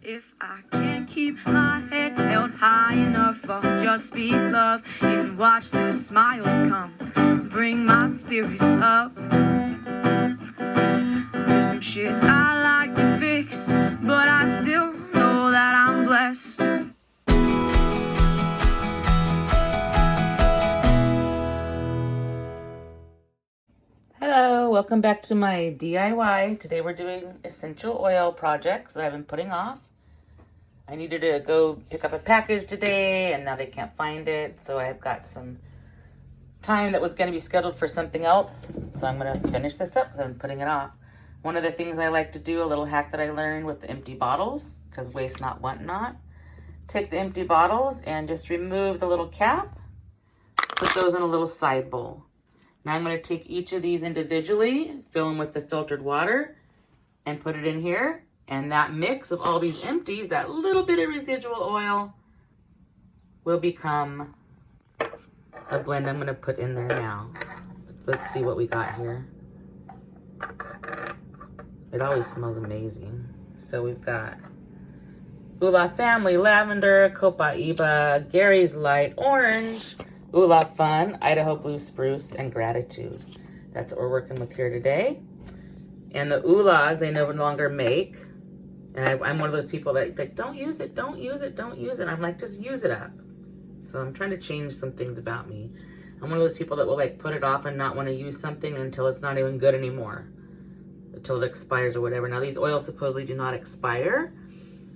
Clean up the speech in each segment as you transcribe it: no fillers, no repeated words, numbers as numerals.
If I can't keep my head held high enough, I'll just speak love and watch the smiles come, bring my spirits up. There's some shit I like to fix, but I still know that I'm blessed. Hello, welcome back to my DIY. Today we're doing essential oil projects that I've been putting off. I needed to go pick up a package today and now they can't find it. So I've got some time that was going to be scheduled for something else. So I'm going to finish this up because I've been putting it off. One of the things I like to do, a little hack that I learned with the empty bottles, because waste not, want not. Take the empty bottles and just remove the little cap. Put those in a little side bowl. Now I'm going to take each of these individually, fill them with the filtered water, and put it in here. And that mix of all these empties, that little bit of residual oil, will become a blend I'm going to put in there now. Let's see what we got here. It always smells amazing. So we've got Ula Family Lavender, Copaiba, Gary's Light Orange, Ula Fun, Idaho Blue Spruce, and Gratitude. That's what we're working with here today. And the Ulas, they no longer make. And I'm one of those people that like, don't use it, don't use it, don't use it. I'm like, just use it up. So I'm trying to change some things about me. I'm one of those people that will like put it off and not want to use something until it's not even good anymore. Until it expires or whatever. Now these oils supposedly do not expire,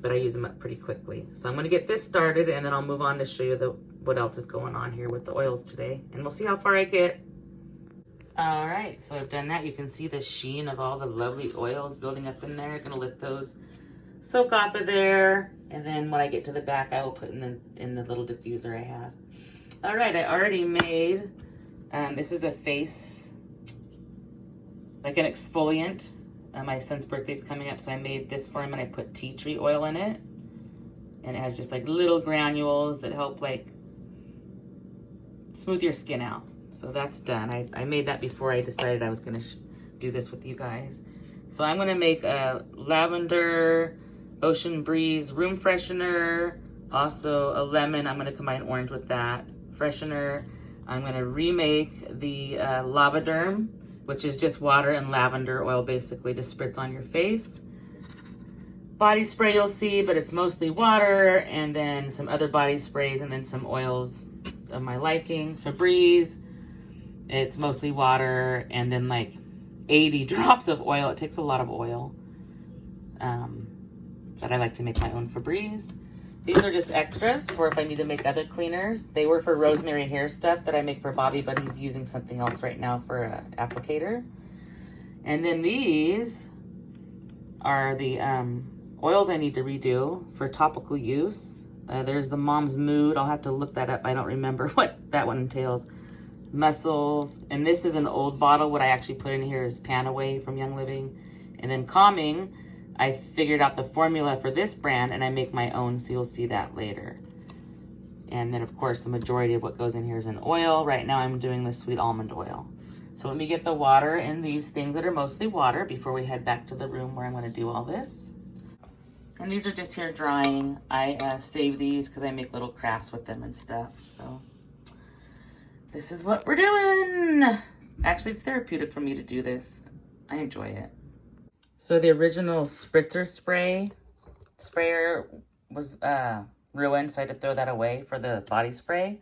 but I use them up pretty quickly. So I'm going to get this started and then I'll move on to show you what else is going on here with the oils today. And we'll see how far I get. All right, so I've done that. You can see the sheen of all the lovely oils building up in there. Going to let those soak off of there. And then when I get to the back, I will put in the little diffuser I have. All right, I already made, this is a face, like an exfoliant. My son's birthday's coming up, so I made this for him and I put tea tree oil in it. And it has just like little granules that help like smooth your skin out. So that's done. I made that before I decided I was gonna do this with you guys. So I'm gonna make a lavender, ocean breeze room freshener, also a lemon. I'm gonna combine orange with that freshener. I'm gonna remake the Lavaderm, which is just water and lavender oil basically to spritz on your face. Body spray you'll see, but it's mostly water, and then some other body sprays, and then some oils of my liking. Febreze, it's mostly water, and then like 80 drops of oil. It takes a lot of oil. But I like to make my own Febreze. These are just extras for if I need to make other cleaners. They were for rosemary hair stuff that I make for Bobby, but he's using something else right now for an applicator. And then these are the oils I need to redo for topical use. There's the Mom's Mood. I'll have to look that up. I don't remember what that one entails. Muscles. And this is an old bottle. What I actually put in here is Panaway from Young Living. And then Calming. I figured out the formula for this brand and I make my own, so you'll see that later. And then of course the majority of what goes in here is an oil. Right now I'm doing the sweet almond oil. So let me get the water in these things that are mostly water before we head back to the room where I'm going to do all this. And these are just here drying. I save these because I make little crafts with them and stuff. So this is what we're doing. Actually, it's therapeutic for me to do this. I enjoy it. So the original spritzer sprayer was ruined, so I had to throw that away for the body spray.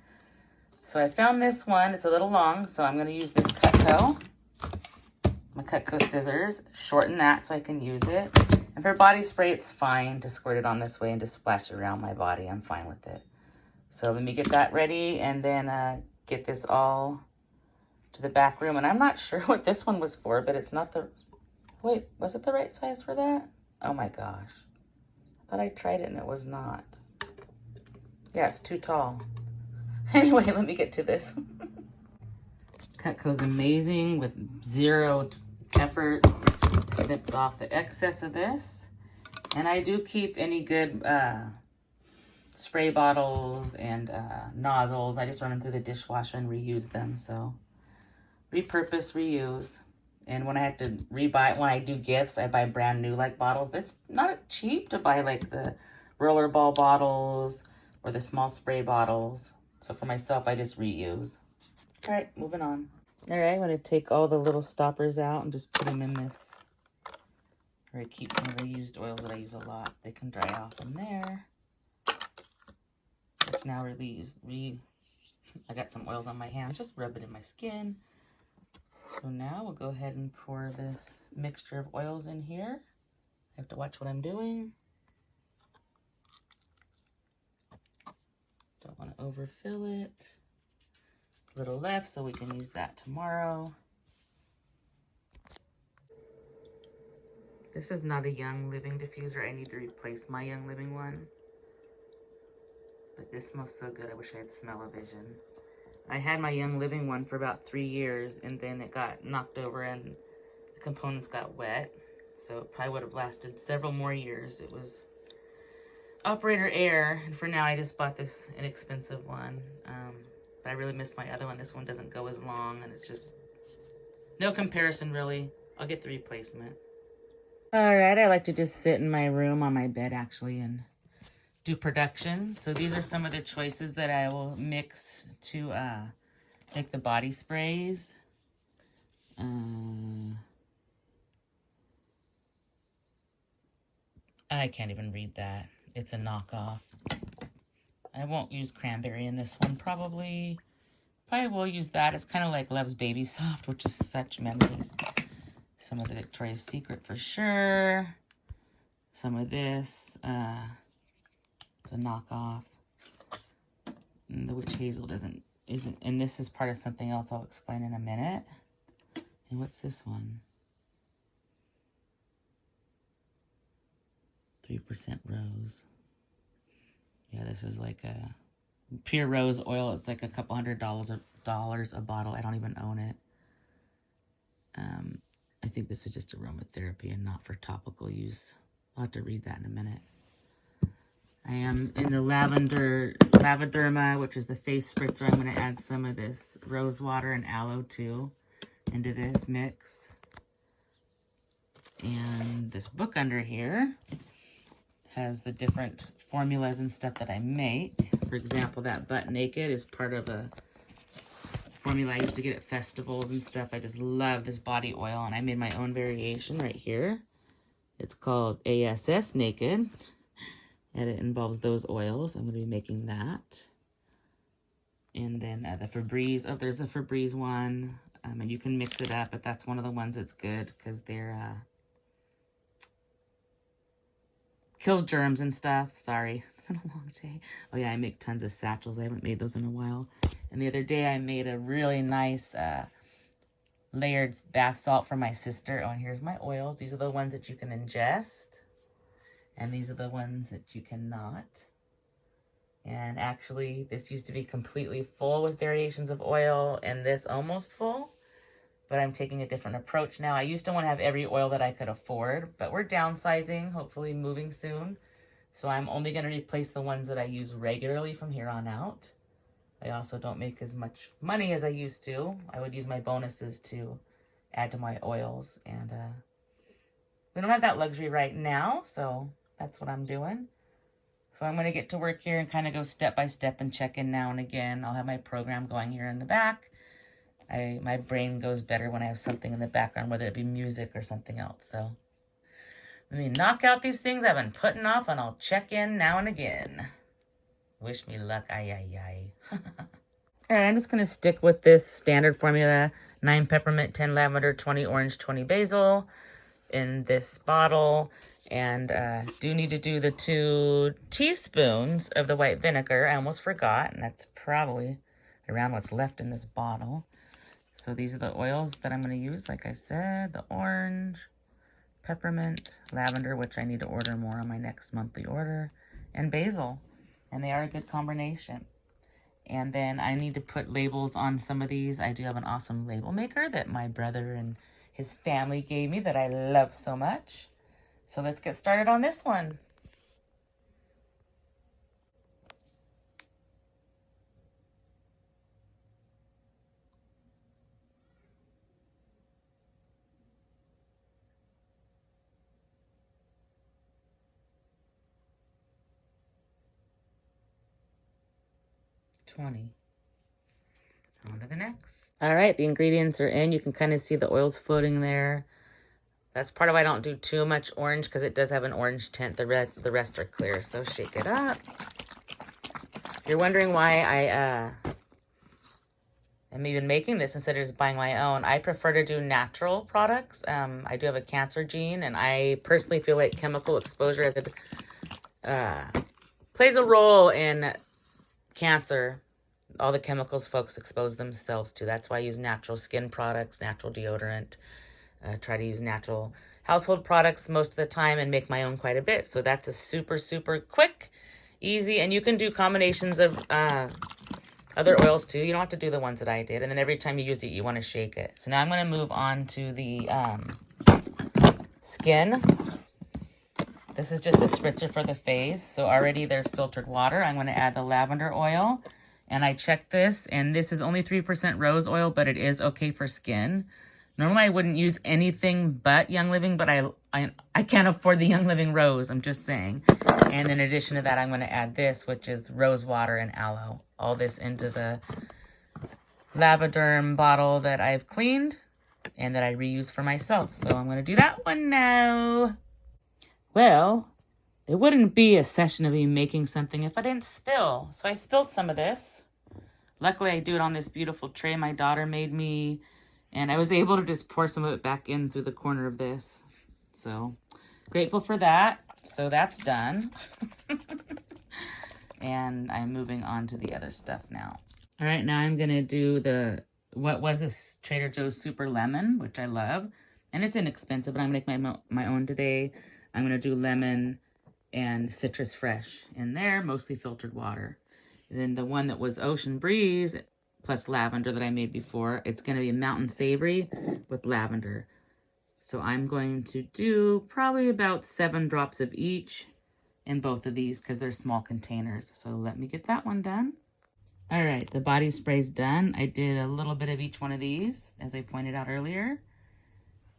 So I found this one. It's a little long, so I'm going to use this Cutco. My Cutco scissors. Shorten that so I can use it. And for body spray, it's fine to squirt it on this way and just splash it around my body. I'm fine with it. So let me get that ready and then get this all to the back room. And I'm not sure what this one was for, but it's not the... Wait, was it the right size for that? Oh my gosh. I thought I tried it and it was not. Yeah, it's too tall. Anyway, let me get to this. Cutco's amazing with zero effort. Snipped off the excess of this. And I do keep any good spray bottles and nozzles. I just run them through the dishwasher and reuse them. So repurpose, reuse. And when I had to rebuy, when I do gifts, I buy brand new like bottles. That's not cheap to buy like the rollerball bottles or the small spray bottles. So for myself, I just reuse. All right, moving on. All right, I'm going to take all the little stoppers out and just put them in this, where I keep some of the used oils that I use a lot. They can dry off in there. Which now I got some oils on my hands, just rub it in my skin. So now we'll go ahead and pour this mixture of oils in here. I have to watch what I'm doing. Don't want to overfill it. A little left so we can use that tomorrow. This is not a Young Living diffuser. I need to replace my Young Living one. But this smells so good, I wish I had smell-o-vision. I had my Young Living one for about 3 years, and then it got knocked over and the components got wet. So it probably would have lasted several more years. It was operator error, and for now I just bought this inexpensive one. But I really miss my other one. This one doesn't go as long, and it's just no comparison really. I'll get the replacement. All right, I like to just sit in my room on my bed actually and do production. So these are some of the choices that I will mix to make the body sprays. I can't even read that. It's a knockoff. I won't use cranberry in this one probably. Probably will use that. It's kind of like Love's Baby Soft, which is such memories. Some of the Victoria's Secret for sure. Some of this. It's a knockoff. And the Witch Hazel isn't, and this is part of something else I'll explain in a minute. And what's this one? 3% rose. Yeah, this is like a pure rose oil. It's like a couple $100 a bottle. I don't even own it. I think this is just aromatherapy and not for topical use. I'll have to read that in a minute. I am in the Lavaderma, which is the face spritzer. I'm going to add some of this rose water and aloe too into this mix. And this book under here has the different formulas and stuff that I make. For example, that Butt Naked is part of a formula I used to get at festivals and stuff. I just love this body oil, and I made my own variation right here. It's called ASS Naked, and it involves those oils. I'm going to be making that. And then the Febreze. Oh, there's a Febreze one. And you can mix it up, but that's one of the ones that's good because they're kills germs and stuff. Sorry, it's been a long day. Oh yeah, I make tons of satchels. I haven't made those in a while. And the other day I made a really nice layered bath salt for my sister. Oh, and here's my oils. These are the ones that you can ingest. And these are the ones that you cannot. And actually, this used to be completely full with variations of oil, and this almost full. But I'm taking a different approach now. I used to want to have every oil that I could afford, but we're downsizing, hopefully moving soon. So I'm only going to replace the ones that I use regularly from here on out. I also don't make as much money as I used to. I would use my bonuses to add to my oils. And we don't have that luxury right now, so that's what I'm doing. So I'm going to get to work here and kind of go step by step and check in now and again. I'll have my program going here in the back. My brain goes better when I have something in the background, whether it be music or something else. So let me knock out these things I've been putting off, and I'll check in now and again. Wish me luck. Ay, ay, ay. All right, I'm just going to stick with this standard formula. 9 peppermint, 10 lavender, 20 orange, 20 basil in this bottle. And do need to do the 2 teaspoons of the white vinegar. I almost forgot, and that's probably around what's left in this bottle. So these are the oils that I'm going to use, like I said, the orange, peppermint, lavender, which I need to order more on my next monthly order, and basil. And they are a good combination. And then I need to put labels on some of these. I do have an awesome label maker that my brother and his family gave me that I love so much. So let's get started on this one. 20. On to the next. All right, the ingredients are in. You can kind of see the oils floating there. That's part of why I don't do too much orange, because it does have an orange tint. The rest are clear, so shake it up. If you're wondering why I am even making this instead of just buying my own, I prefer to do natural products. I do have a cancer gene, and I personally feel like chemical exposure plays a role in cancer. All the chemicals folks expose themselves to. That's why I use natural skin products, natural deodorant. Try to use natural household products most of the time and make my own quite a bit. So that's a super, super quick, easy, and you can do combinations of other oils too. You don't have to do the ones that I did. And then every time you use it, you want to shake it. So now I'm going to move on to the skin. This is just a spritzer for the face. So already there's filtered water. I'm going to add the lavender oil. And I checked this, and this is only 3% rose oil, but it is okay for skin. Normally I wouldn't use anything but Young Living, but I can't afford the Young Living Rose, I'm just saying. And in addition to that, I'm going to add this, which is rose water and aloe. All this into the Lavaderm bottle that I've cleaned and that I reuse for myself. So I'm going to do that one now. Well, it wouldn't be a session of me making something if I didn't spill. So I spilled some of this. Luckily, I do it on this beautiful tray my daughter made me. And I was able to just pour some of it back in through the corner of this. So grateful for that. So that's done. And I'm moving on to the other stuff now. All right, now I'm going to do what was this Trader Joe's Super Lemon, which I love. And it's inexpensive, but I'm going to make my own today. I'm going to do lemon and citrus fresh in there, mostly filtered water. And then the one that was Ocean Breeze plus lavender that I made before, it's going to be a mountain savory with lavender. So I'm going to do probably about 7 drops of each in both of these because they're small containers. So let me get that one done. All right, the body spray's done. I did a little bit of each one of these, as I pointed out earlier,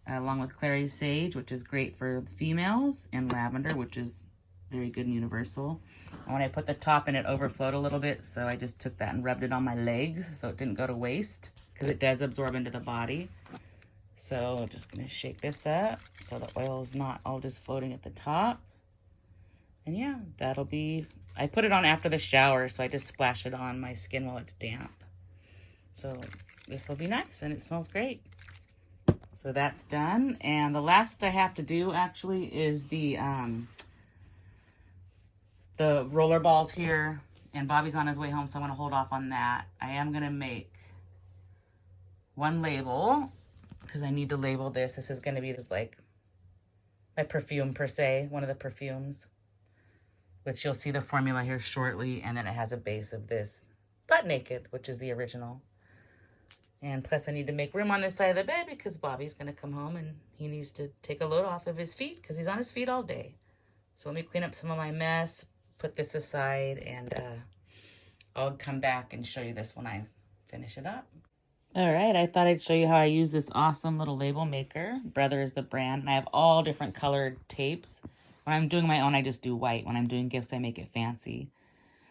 along with clary sage, which is great for females, and lavender, which is very good and universal. And when I put the top in, it overflowed a little bit, so I just took that and rubbed it on my legs so it didn't go to waste, because it does absorb into the body. So I'm just going to shake this up so the oil is not all just floating at the top. And yeah, that'll be... I put it on after the shower, so I just splash it on my skin while it's damp. So this will be nice, and it smells great. So that's done. And the last I have to do, actually, is the roller balls here, and Bobby's on his way home, so I'm going to hold off on that. I am going to make one label, because I need to label this. This is going to be like my perfume per se, one of the perfumes, which you'll see the formula here shortly, and then it has a base of this Butt Naked, which is the original. And plus I need to make room on this side of the bed because Bobby's going to come home and he needs to take a load off of his feet because he's on his feet all day. So let me clean up some of my mess, put this aside, and I'll come back and show you this when I finish it up. All right, I thought I'd show you how I use this awesome little label maker. Brother is the brand, and I have all different colored tapes. When I'm doing my own, I just do white. When I'm doing gifts, I make it fancy.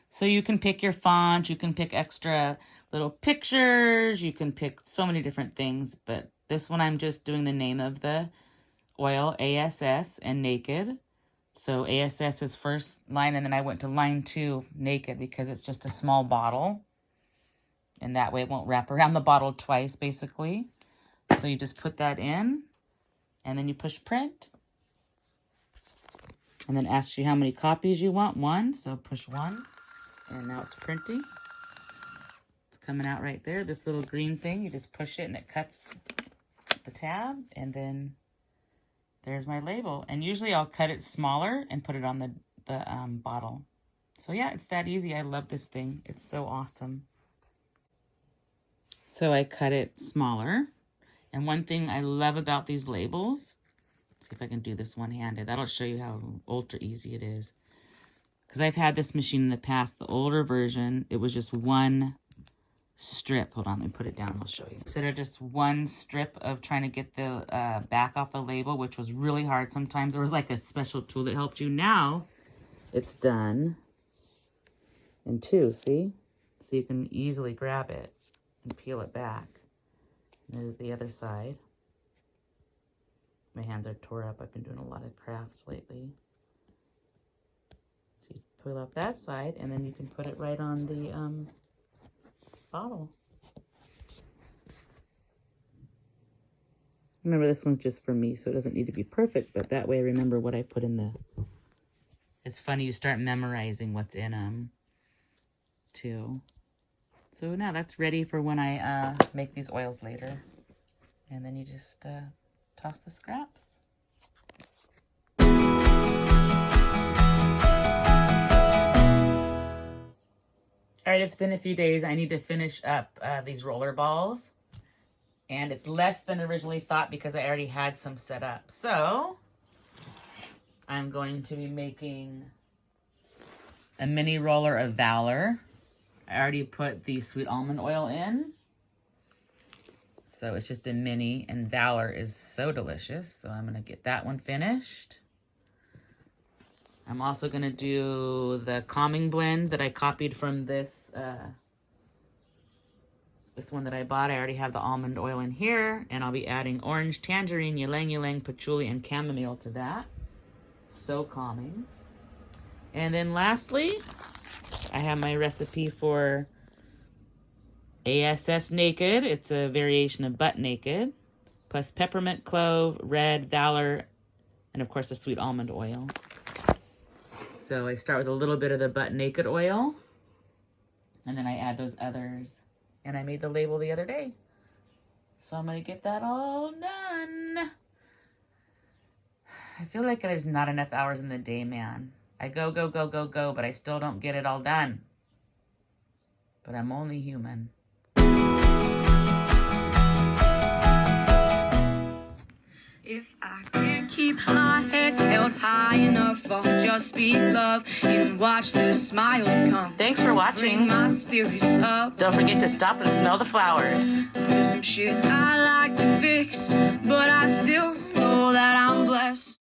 So you can pick your font, you can pick extra little pictures, you can pick so many different things, but this one I'm just doing the name of the oil, ASS, and Naked. So ASS is first line, and then I went to line 2, Naked, because it's just a small bottle. And that way it won't wrap around the bottle twice, basically. So you just put that in, and then you push print. And then asks you how many copies you want. 1, so push 1. And now it's printing. It's coming out right there. This little green thing, you just push it and it cuts the tab. And then there's my label. And usually I'll cut it smaller and put it on the bottle. So yeah, it's that easy. I love this thing. It's so awesome. So I cut it smaller. And one thing I love about these labels, see if I can do this one-handed. That'll show you how ultra easy it is. Because I've had this machine in the past, the older version, it was just one strip. Hold on, let me put it down, I'll show you. Instead of just one strip of trying to get the back off the label, which was really hard sometimes. There was like a special tool that helped you. Now, it's done in 2, see? So so you can easily grab it and peel it back. And there's the other side. My hands are tore up. I've been doing a lot of crafts lately. So you peel up that side, and then you can put it right on the bottle. Remember, this one's just for me, so it doesn't need to be perfect, but that way I remember what I put in the... It's funny, you start memorizing what's in them, too. So now that's ready for when I make these oils later. And then you just toss the scraps. All right, it's been a few days. I need to finish up these roller balls. And it's less than originally thought because I already had some set up. So I'm going to be making a mini roller of Valor. I already put the sweet almond oil in. So it's just a mini, and Valor is so delicious. So I'm gonna get that one finished. I'm also gonna do the calming blend that I copied from this one that I bought. I already have the almond oil in here, and I'll be adding orange, tangerine, ylang ylang, patchouli, and chamomile to that. So calming. And then lastly, I have my recipe for ASS Naked. It's a variation of Butt Naked, plus peppermint, clove, red, Valor, and of course the sweet almond oil. So I start with a little bit of the Butt Naked oil, and then I add those others. And I made the label the other day. So I'm gonna get that all done. I feel like there's not enough hours in the day, man. I go, but I still don't get it all done. But I'm only human. If I can't keep my head held high enough, I'll just speak love and watch the smiles come. Thanks for watching. Bring my spirits up. Don't forget to stop and smell the flowers. There's some shit I like to fix, but I still know that I'm blessed.